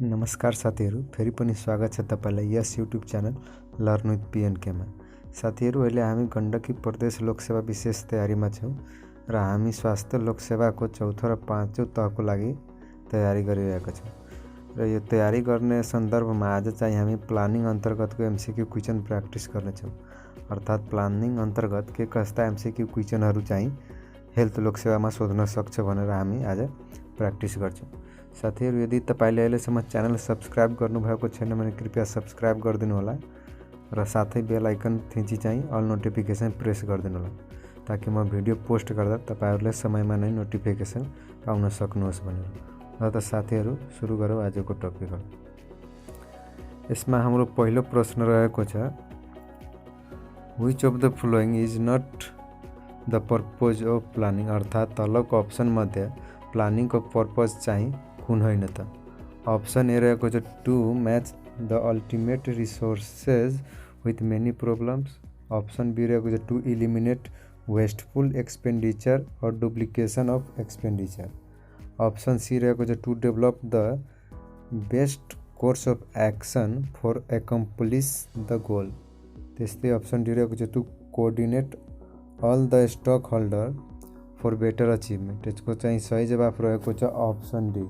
नमस्कार साथीहरू, फेरि पनि स्वागत छ तपाईलाई यस युट्युब च्यानल लर्न विथ पिएनकेमा। साथीहरू, अहिले हामी गण्डकी प्रदेश लोकसेवा विशेष तयारीमा छौँ र हामी स्वास्थ्य लोकसेवाको चौथो र पाँचौँ तहको लागि तयारी गरिरहेका छौँ। र यो तयारी गर्ने सन्दर्भमा आज चाहिँ हामी प्लानिङ अन्तर्गतको एमसिक्यू क्वेसन प्र्याक्टिस गर्नेछौँ। अर्थात् प्लानिङ अन्तर्गत के कस्ता एमसिक्यू क्वेसनहरू चाहिँ हेल्थ लोकसेवामा सोध्न सक्छ भनेर हामी आज प्र्याक्टिस गर्छौँ। साथीहरू, यदि तपाईँले अहिलेसम्म च्यानल सब्सक्राइब गर्नुभएको छैन भने कृपया सब्सक्राइब गरिदिनु होला र साथै बेल आइकन थिची चाहिँ अल नोटिफिकेसन प्रेस गरिदिनु होला, ताकि म भिडियो पोस्ट गर्दा तपाईँहरूले समयमा नै नोटिफिकेसन पाउन सक्नुहोस् भनेर। र त साथीहरू, सुरु गरौँ आजको टपिकहरू। यसमा हाम्रो पहिलो प्रश्न रहेको छ, which of the following is not the purpose of planning. अर्थात् तलको अप्सन मध्ये प्लानिङको पर्पज चाहिँ कुन होइन त। अप्सन ए रहेको छ to match the ultimate resources with many problems. Option B रहेको छ टु इलिमिनेट वेस्टफुल एक्सपेन्डिचर और duplication of expenditure. Option C रहेको छ to develop the best course of action for accomplish the goal. त्यस्तै option D रहेको छ to coordinate all the stakeholder for better achievement. यसको चाहिँ सही जवाफ रहेको छ अप्सन डी,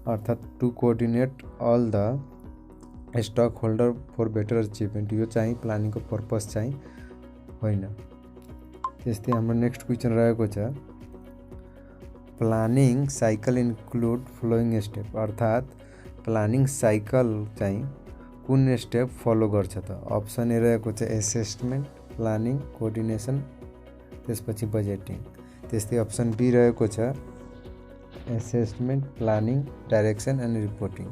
अर्थात् to coordinate all the stakeholder for better achievement. यो चाहिँ प्लानिङको पर्पज चाहिँ होइन। त्यस्तै हाम्रो नेक्स्ट क्वेसन रहेको छ, planning cycle include flowing step. अर्थात् प्लानिङ साइकल चाहिँ कुन स्टेप फलो गर्छ त। अप्सन ए रहेको छ एसेसमेन्ट, प्लानिङ, कोअर्डिनेसन, त्यसपछि बजेटिङ। त्यस्तै अप्सन बी रहेको छ assessment, planning, direction and reporting.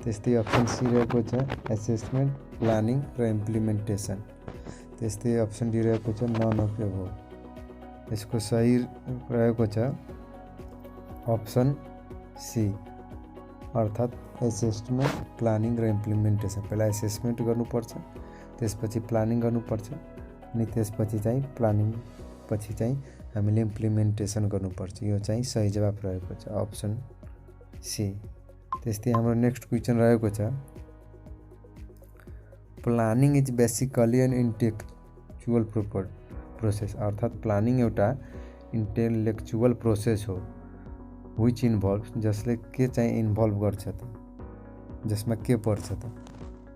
त्यस्तै अप्सन सी रहेको छ एसेसमेन्ट, प्लानिङ र इम्प्लिमेन्टेसन। त्यस्तै अप्सन डी रहेको छ नन अफ एबोभ। यसको सही रहेको छ अप्सन सी, अर्थात् एसेसमेन्ट, प्लानिङ र इम्प्लिमेन्टेसन। पहिला एसेसमेन्ट गर्नुपर्छ, त्यसपछि प्लानिङ गर्नुपर्छ, अनि त्यसपछि चाहिँ प्लानिङ पछि चाहिँ हामीले इम्प्लिमेन्टेसन गर्नुपर्छ। यो चाहिँ सही जवाफ रहेको छ अप्सन सी। त्यस्तै हाम्रो नेक्स्ट क्वेसन रहेको छ, planning is basically an intellectual process. अर्थात् प्लानिङ एउटा इन्टेलेक्चुअल प्रोसेस हो, विच इन्भल्भ, जसले के चाहिँ इन्भल्भ गर्छ त, जसमा के पर्छ त।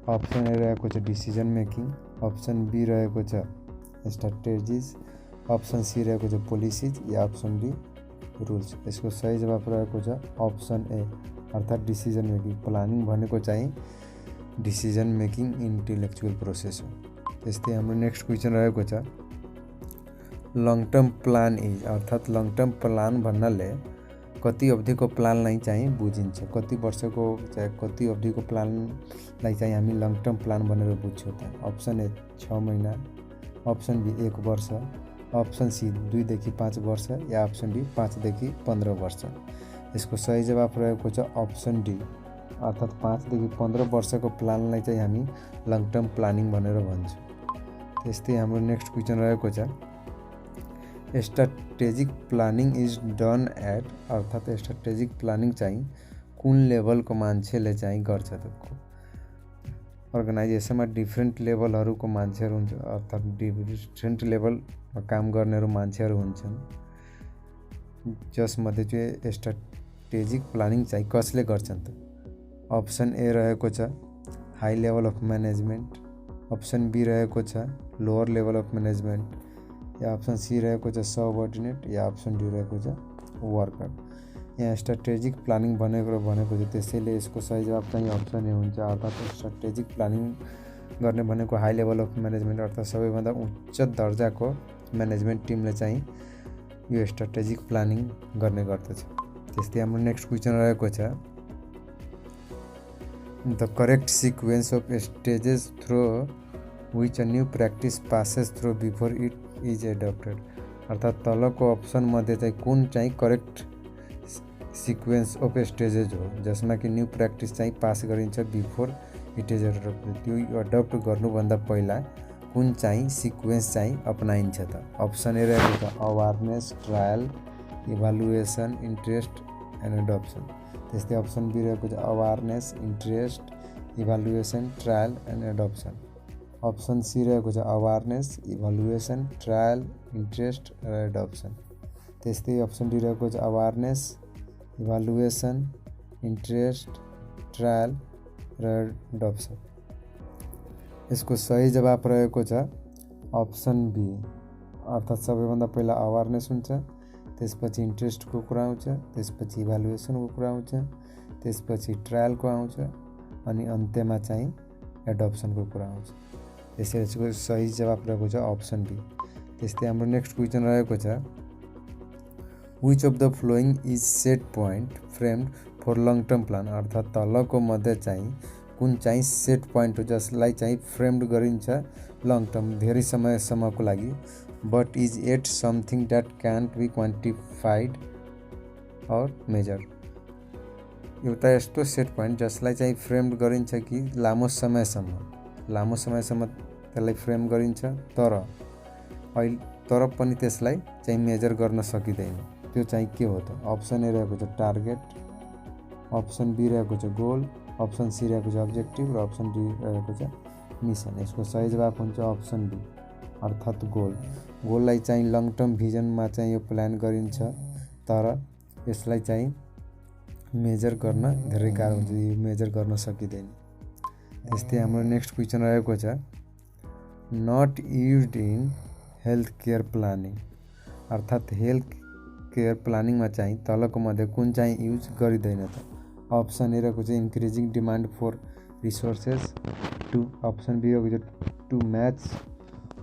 अप्सन ए रहेको छ डिसिजन मेकिङ, अप्सन बी रहेको छ स्ट्राटेजिज, अप्सन सी रहेको छ पोलिसिज, या अप्सन डी रुल्स। यसको सही जवाफ रहेको छ अप्सन ए, अर्थात् डिसिजन मेकिङ। प्लानिङ भनेको चाहिँ डिसिजन मेकिङ इन्टेलेक्चुअल प्रोसेस हो। त्यस्तै हाम्रो नेक्स्ट क्वेसन रहेको छ, लङ टर्म प्लान इज। अर्थात् लङ टर्म प्लान भन्नाले कति अवधिको प्लानलाई चाहिँ बुझिन्छ, कति वर्षको चाहे कति अवधिको प्लानलाई चाहिँ हामी लङ टर्म प्लान भनेर बुझ्छौँ त। अप्सन ए 6 महिना, अप्सन बी 1 वर्ष, अप्सन सी 2 देखि 5 वर्ष, या अप्सन डी 5 देखि 15 वर्ष। यसको सही जवाफ रहेको छ अप्सन डी, अर्थात् 5 देखि 15 वर्षको प्लानलाई चाहिँ हामी लङ टर्म प्लानिङ भनेर भन्छौँ। त्यस्तै हाम्रो नेक्स्ट क्वेसन रहेको छ, strategic planning is done at. अर्थात् स्ट्राटेजिक प्लानिङ चाहिँ कुन लेभलको मान्छेले चाहिँ गर्छ त। अर्गनाइजेसनमा डिफ्रेन्ट लेभलहरूको मान्छेहरू हुन्छ, अर्थात् डिफ्रेन्ट लेभलमा काम गर्नेहरू मान्छेहरू हुन्छन्, जसमध्ये चाहिँ स्ट्राटेजिक प्लानिङ चाहिँ कसले गर्छन् त। अप्सन ए रहेको छ high level of management, option B रहेको छ लोअर लेभल अफ म्यानेजमेन्ट, या अप्सन सी रहेको छ सबअर्डिनेट, या अप्सन डी रहेको छ वर्कर। यहाँ स्ट्राटेजिक प्लानिङ भनेको छ, त्यसैले यसको सही जवाब चाहिँ अप्सन ए हुन्छ। अर्थात् स्ट्राटेजिक प्लानिङ गर्ने भनेको हाई लेभल अफ म्यानेजमेन्ट, अर्थात् सबैभन्दा उच्च दर्जाको म्यानेजमेन्ट टिमले चाहिँ यो स्ट्राटेजिक प्लानिङ गर्ने गर्दछ। त्यस्तै हाम्रो नेक्स्ट क्वेसन रहेको छ, the correct sequence of stages through which a new practice passes through before it is adapted. अर्थात् तलको अप्सन मध्ये चाहिँ कुन चाहिँ करेक्ट सिक्वेन्स अफ स्टेजेस हो, जसमा कि न्यू प्र्याक्टिस चाहिँ पास गरिन्छ बिफोर इट इज एडप्टेड। त्यो एडप्ट गर्नुभन्दा पहिला कुन चाहिँ सिक्वेन्स चाहिँ अपनाइन्छ त। अप्सन ए रहेको छ awareness, trial, evaluation, interest and adoption. त्यस्तै अप्सन बी रहेको छ awareness, interest, evaluation, trial and adoption. Option C रहेको छ अवेरनेस, इभ्यालुएसन, ट्रायल, इन्ट्रेस्ट र एडप्सन। त्यस्तै अप्सन डी रहेको छ अवेरनेस, इभ्यालुएसन, इन्ट्रेस्ट, ट्रायल र एडप्सन। यसको सही जवाब रहेको छ अप्सन बी, अर्थात् सबैभन्दा पहिला अवेरनेस हुन्छ, त्यसपछि इन्ट्रेस्टको कुरा आउँछ, त्यसपछि इभ्यालुएसनको कुरा आउँछ, त्यसपछि ट्रायलको आउँछ अनि अन्त्यमा चाहिँ एडप्सनको कुरा आउँछ। त्यसैले यसको सही जवाब रहेको छ अप्सन बी। त्यस्तै हाम्रो नेक्स्ट क्वेसन रहेको छ which of the following is set point framed for long term plan, अर्थात् तलको मध्ये चाहिँ कुन चाहिँ सेट पोइन्ट हो जसलाई चाहिँ फ्रेम्ड गरिन्छ लङ टर्म धेरै समयसम्मको लागि, but is at something that can't be quantified or measure. एउटा यस्तो सेट पोइन्ट जसलाई चाहिँ फ्रेम्ड गरिन्छ कि लामो समयसम्म त्यसलाई फ्रेम गरिन्छ तर पनि त्यसलाई चाहिँ मेजर गर्न सकिँदैन, त्यो चाहिँ के हो त? अप्सन ए रहेको छ टार्गेट, अप्सन बी रहेको छ गोल, अप्सन सी रहेको छ अब्जेक्टिभ र अप्सन डी रहेको छ मिसन। यसको सही जवाब हुन्छ अप्सन बी, अर्थात् गोल। गोललाई चाहिँ लङ टर्म भिजनमा चाहिँ यो प्लान गरिन्छ तर यसलाई चाहिँ मेजर गर्न धेरै गाह्रो हुन्छ, यो मेजर गर्न सकिँदैन। त्यस्तै हाम्रो नेक्स्ट क्वेसन रहेको छ not used in health care planning, अर्थात् हेल्थ केयर प्लानिङमा चाहिँ तलको मध्ये कुन चाहिँ युज गरिँदैन त? अप्सन ए रहेको छ increasing demand for resources, option B रहेको छ to match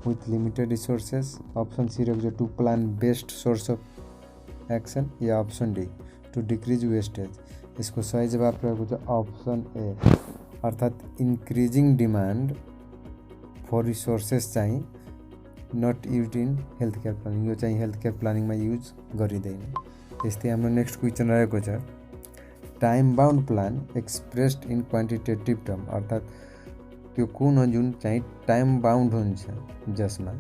with limited resources, option C रहेको छ to plan best source of action या option D to decrease wastage. यसको सही जवाब रहेको छ अप्सन ए, अर्थात् इन्क्रिजिङ डिमान्ड फर रिसोर्सेस चाहिँ not use in health care planning, यो चाहिँ हेल्थ केयर प्लानिङमा युज गरिँदैन। त्यस्तै हाम्रो नेक्स्ट क्वेसन रहेको छ time bound plan expressed in quantitative term, अर्थात् त्यो कुन हो जुन चाहिँ टाइम बाउन्ड हुन्छ जसमा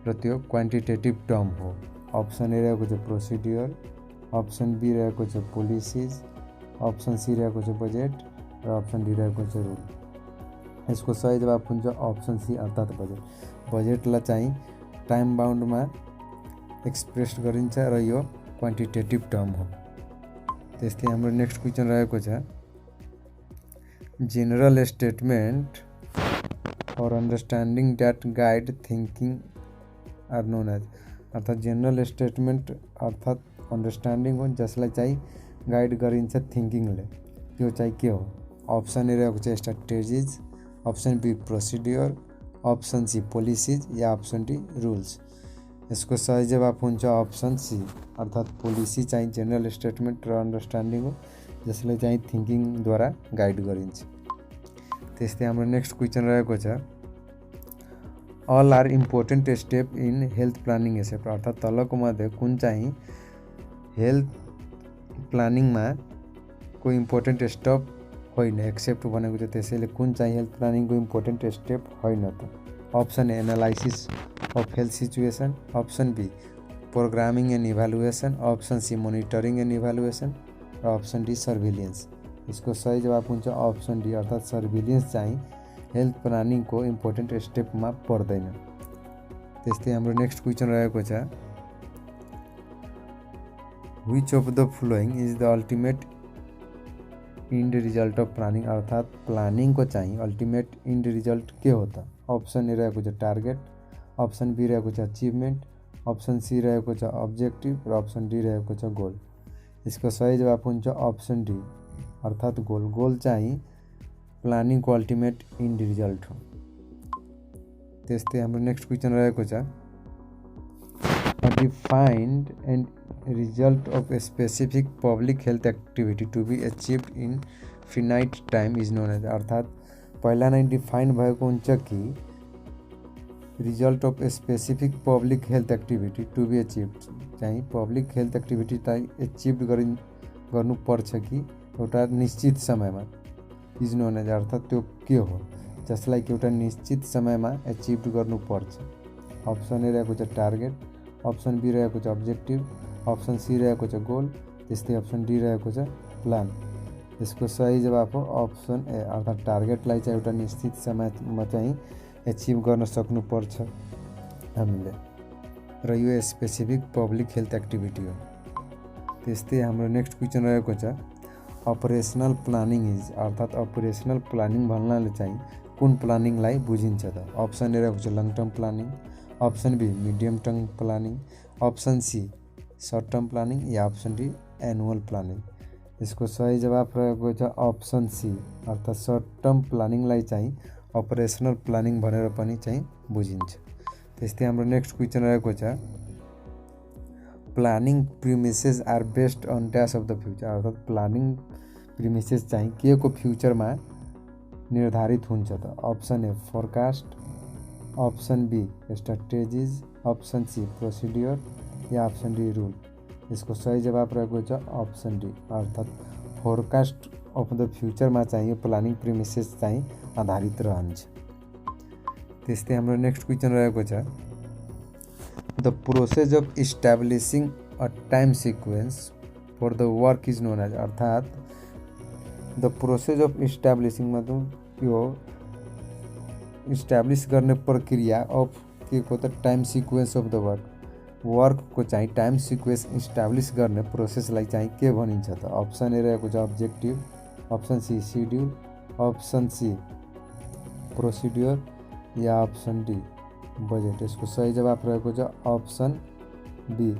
र त्यो क्वान्टिटेटिभ टर्म हो। अप्सन ए रहेको छ प्रोसिड्युर, अप्सन बी रहेको छ पोलिसिज, अप्सन सी रहेको छ बजेट र अप्सन डी रहेको छ रुल। यसको सही जवाब हुन्छ अप्सन सी, अर्थात् बजेट। बजेटलाई चाहिँ टाइम बाउन्डमा एक्सप्रेस गरिन्छ र यो क्वान्टिटेटिभ टर्म हो। त्यस्तै हाम्रो नेक्स्ट क्वेसन रहेको छ general statement for understanding that guide thinking are known as, अर्थात् जेनरल स्टेटमेन्ट अर्थात् अन्डरस्ट्यान्डिङ हो जसलाई चाहिँ गाइड गरिन्छ थिङ्किङले, त्यो चाहिँ के हो? अप्सन ए रहेको छ strategies, option B procedure, option C policies या अप्सन डी रुल्स। यसको सही जवाब हुन्छ अप्सन सी, अर्थात् पोलिसी चाहिँ जेनरल स्टेटमेन्ट र अन्डरस्ट्यान्डिङ हो जसले चाहिँ थिङ्किङद्वारा गाइड गरिन्छ। त्यस्तै हाम्रो नेक्स्ट क्वेसन रहेको छ all are important step in health planning except, अर्थात् तलको मध्ये कुन चाहिँ हेल्थ प्लानिङमा को इम्पोर्टेन्ट स्टेप होइन एक्सेप्ट भनेको छ, त्यसैले कुन चाहिँ हेल्थ प्लानिङको इम्पोर्टेन्ट स्टेप होइन त? Option A analysis of health situation, option B programming and evaluation, option C monitoring and evaluation र अप्सन डी सर्भिलियन्स। यसको सही जवाब हुन्छ अप्सन डी, अर्थात् सर्भिलियन्स चाहिँ हेल्थ प्लानिङको इम्पोर्टेन्ट स्टेपमा पर्दैन। त्यस्तै हाम्रो नेक्स्ट क्वेसन रहेको छ which of the following is the ultimate end result of planning, अर्थात् प्लानिङको चाहिँ अल्टिमेट इन्ड रिजल्ट के हो त? अप्सन ए रहेको छ टार्गेट, अप्सन बी रहेको छ अचिभमेन्ट, अप्सन सी रहेको छ अब्जेक्टिभ र अप्सन डी रहेको छ गोल। यसको सही जवाब हुन्छ अप्सन डी, अर्थात् गोल। गोल चाहिँ प्लानिङको अल्टिमेट इन्ड रिजल्ट हो। त्यस्तै हाम्रो नेक्स्ट क्वेसन रहेको छ defined end result of a specific public health activity to be achieved in finite time is known as, अर्थात् पहिला नै डिफाइन भएको हुन्छ कि result of a specific public health activity to be achieved चाहिँ public health एक्टिभिटीलाई achieve गर्नुपर्छ कि एउटा निश्चित समयमा इज नोन एज, अर्थात् त्यो के हो जसलाई कि एउटा निश्चित समयमा एचिभ गर्नुपर्छ। अप्सन ए रहेको छ टार्गेट, अप्सन बी रहेको छ अब्जेक्टिभ, अप्सन सी रहेको छ गोल, त्यस्तै अप्सन डी रहेको छ प्लान। यसको सही जवाफ हो अप्सन ए, अर्थात् टार्गेटलाई चाहिँ एउटा निश्चित समयमा चाहिँ एचिभ गर्न सक्नुपर्छ हामीले, र यो स्पेसिफिक पब्लिक हेल्थ एक्टिभिटी हो। त्यस्तै हाम्रो नेक्स्ट क्वेसन रहेको छ अपरेसनल प्लानिङ इज, अर्थात् अपरेसनल प्लानिङ भन्नाले चाहिँ कुन प्लानिङलाई बुझिन्छ त? अप्सन ए रहेको छ long term planning, option B medium term planning, option C short term planning या अप्सन डी एनुअल प्लानिङ। यसको सही जवाफ रहेको छ अप्सन सी, अर्थात् सर्ट टर्म प्लानिङलाई चाहिँ अपरेसनल प्लानिङ भनेर पनि चाहिँ बुझिन्छ। त्यस्तै हाम्रो नेक्स्ट क्वेसन रहेको छ planning premises are based on dash of the future, अर्थात् प्लानिङ प्रिमिसेस चाहिँ के को फ्युचरमा निर्धारित हुन्छ त? Option A forecast, option B strategies, option C procedure या अप्सन डी रुल। यसको सही जवाब रहेको छ अप्सन डी, अर्थात् फोरकास्ट अफ द फ्युचरमा चाहिँ यो प्लानिङ प्रिमिसेस चाहिँ आधारित रहन्छ। त्यस्तै हाम्रो नेक्स्ट क्वेसन रहेको छ the process of establishing a time sequence for the work is known as, अर्थात् द प्रोसेस अफ इस्टाब्लिसिङ मतलब यो इस्टाब्लिस गर्ने प्रक्रिया अफ के को त टाइम सिक्वेन्स अफ द वर्कको चाहिँ टाइम सिक्वेन्स इस्टाब्लिस गर्ने प्रोसेसलाई चाहिँ के भनिन्छ त? अप्सन ए रहेको छ objective, option C schedule, option C procedure या अप्सन डी बजेट। यसको सही जवाब रहेको छ अप्सन बी,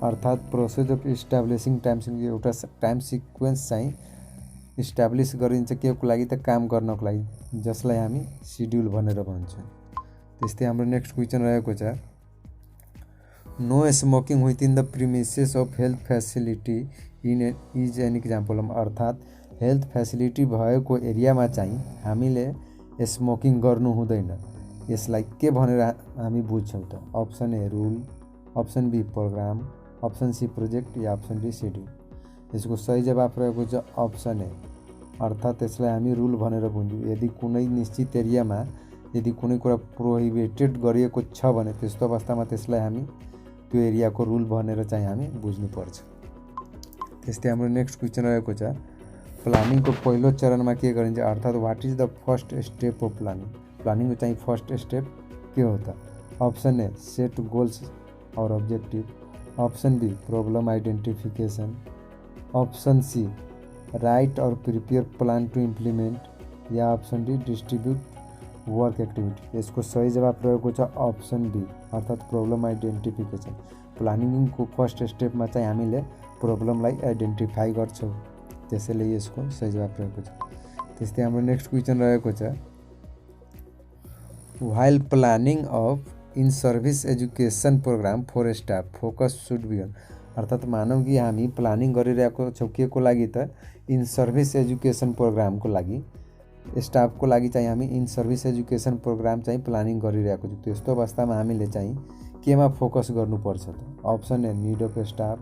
अर्थात् प्रोसेस अफ इस्टाब्लिसिङ एउटा टाइम सिक्वेन्स चाहिँ इस्टाब्लिस गरिन्छ के को लागि त? काम गर्नको लागि, जसलाई हामी सिड्युल भनेर भन्छौँ। त्यस्तै हाम्रो नेक्स्ट क्वेसन रहेको छ no smoking within the premises of health facility is an example, अर्थात् हेल्थ फेसिलिटी भएको एरियामा चाहिँ हामीले स्मोकिङ गर्नु हुँदैन। यसलाई के भनेर हामी बुझ्छौँ त? Option A rule, option B program, option C project या अप्सन डी सिड्युल। यसको सही जवाब रहेको छ अप्सन ए, अर्थात् यसलाई हामी रुल भनेर बुझ्छौँ। यदि कुनै निश्चित एरियामा यदि कुनै कुरा प्रोहिबिटेड गरिएको छ भने त्यस्तो अवस्थामा त्यसलाई हामी त्यो एरियाको रुल भनेर चाहिँ हामी बुझ्नुपर्छ। त्यस्तै हाम्रो नेक्स्ट क्वेसन रहेको छ प्लानिङको पहिलो चरणमा के गरिन्छ, अर्थात् what is the first step of planning? प्लानिङको चाहिँ फर्स्ट स्टेप के हो त? अप्सन ए सेट गोल्स और objective, option B problem identification, option C write और प्रिपेयर प्लान टू इम्प्लीमेंट या option D distribute work activity. यसको सही जवाब रहेको छ अप्सन बी, अर्थात् प्रब्लम आइडेन्टिफिकेसन। प्लानिङको फर्स्ट स्टेपमा चाहिँ हामीले प्रब्लमलाई आइडेन्टिफाई गर्छौँ, त्यसैले यसको सही जवाब रहेको छ। त्यस्तै हाम्रो नेक्स्ट क्वेसन रहेको छ while planning of in service education program for staff focus should be on, अर्थात् मानौँ कि हामी प्लानिङ गरिरहेको छौँ के को लागि त? इन सर्भिस एजुकेसन प्रोग्रामको लागि, स्टाफको लागि चाहिँ हामी इन सर्भिस एजुकेसन प्रोग्राम चाहिँ प्लानिङ गरिरहेको छौँ। त्यस्तो अवस्थामा हामीले चाहिँ केमा फोकस गर्नुपर्छ त? Option A need of staff,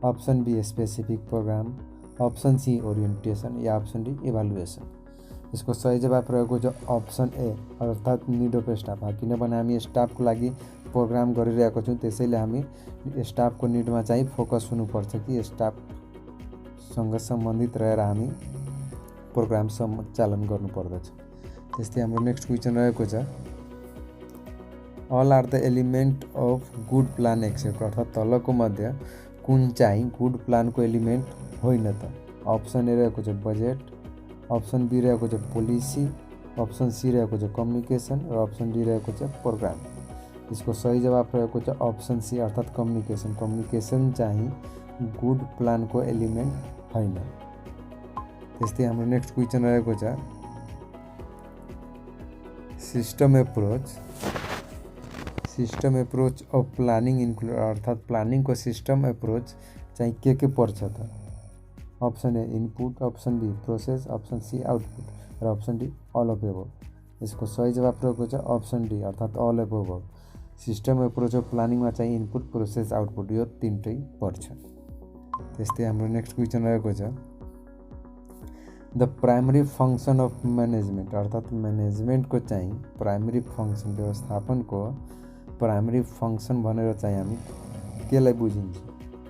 option B specific program, option C orientation या अप्सन डी इभालुएसन। यसको सही जवाब रहेको छ अप्सन ए, अर्थात् निड अफ स्टाफ, किनभने हामी स्टाफको लागि प्रोग्राम गरिरहेको छौँ, त्यसैले हामी स्टाफको निडमा चाहिँ फोकस हुनुपर्छ कि स्टाफसँग सम्बन्धित रहेर हामी प्रोग्राम सञ्चालन गर्नुपर्दछ। त्यस्तै हाम्रो नेक्स्ट क्वेसन रहेको छ all are the element of good plan except, अर्थात् तलको मध्ये कुन चाहिँ गुड प्लानको एलिमेन्ट होइन त? अप्सन ए रहेको छ बजेट, अप्सन बी रहेको छ पोलिसी, अप्सन सी रहेको छ कम्युनिकेसन र अप्सन डी रहेको छ प्रोग्राम। यसको सही जवाब रहेको छ अप्सन सी, अर्थात् कम्युनिकेसन। कम्युनिकेसन चाहिँ गुड प्लानको एलिमेन्ट होइन। त्यस्तै हाम्रो नेक्स्ट क्वेसन रहेको छ system approach of planning include, अर्थात् प्लानिङको सिस्टम एप्रोच चाहिँ के पर्छ त? Option A input, option B process, option C output र option D all of above. यसको सही जवाब रहेको छ अप्सन डी, अर्थात् all of above. System approach of प्लानिङमा चाहिँ इनपुट प्रोसेस आउटपुट यो तिनटै पर्छ। त्यस्तै हाम्रो नेक्स्ट क्वेसन रहेको छ the primary function of management, अर्थात् म्यानेजमेन्टको चाहिँ प्राइमरी फङ्सन व्यवस्थापनको प्राइमरी फङ्सन भनेर चाहिँ हामी केलाई बुझिन्छ?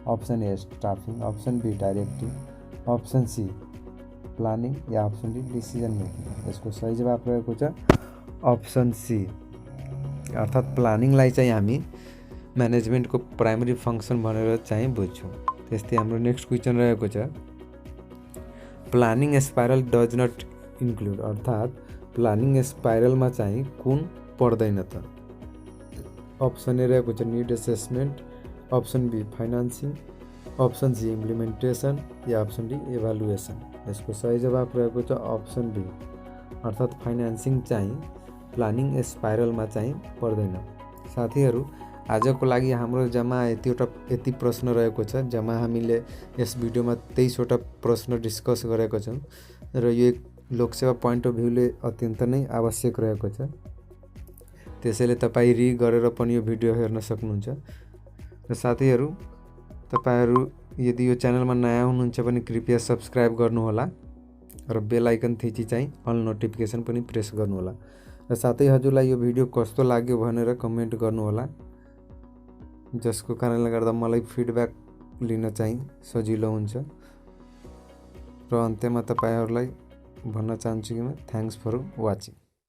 Option A staffing, option B directing, option C planning या अप्सन डी डिसिजन मेकिङ। यसको सही जवाब रहेको छ अप्सन सी, अर्थात् प्लानिङलाई चाहिँ हामी म्यानेजमेन्टको प्राइमरी फङ्सन भनेर चाहिँ बुझ्छौँ। त्यस्तै हाम्रो नेक्स्ट क्वेसन रहेको छ planning spiral does not include, अर्थात् प्लानिङ स्पाइरलमा चाहिँ कुन पर्दैन त? अप्सन ए रहेको छ need assessment, option B financing, option C implementation या अप्सन डी इभ्यालुएसन। यसको सही जवाब रहेको छ अप्सन बी, अर्थात् फाइनान्सिङ चाहिँ प्लानिङ स्पाइरलमा चाहिँ पर्दैन। साथीहरू आजको लागि हाम्रो जम्मा यति प्रश्न रहेको छ। जम्मा हामीले यस भिडियोमा 23वटा प्रश्न डिस्कस गरेको छौँ र यो एक लोकसेवा पोइन्ट अफ भ्यूले अत्यन्त नै आवश्यक रहेको छ। त्यसैले तपाईँ गरेर पनि यो भिडियो हेर्न सक्नुहुन्छ। र साथीहरू तपाईहरू यदि यो च्यानलमा नयाँ हुनुहुन्छ भने कृपया सब्सक्राइब गर्नुहोला र बेल आइकन थिची चाहिँ अल नोटिफिकेसन पनि प्रेस गर्नुहोला। र साथै हजुरलाई यो भिडियो कस्तो लाग्यो भनेर कमेन्ट गर्नुहोला, जसको कारणले गर्दा मलाई फिडब्याक लिन चाहिँ सजिलो हुन्छ। र अन्त्यमा तपाईहरूलाई भन्न चाहन्छु कि म थ्याङ्क्स फर वाचिङ।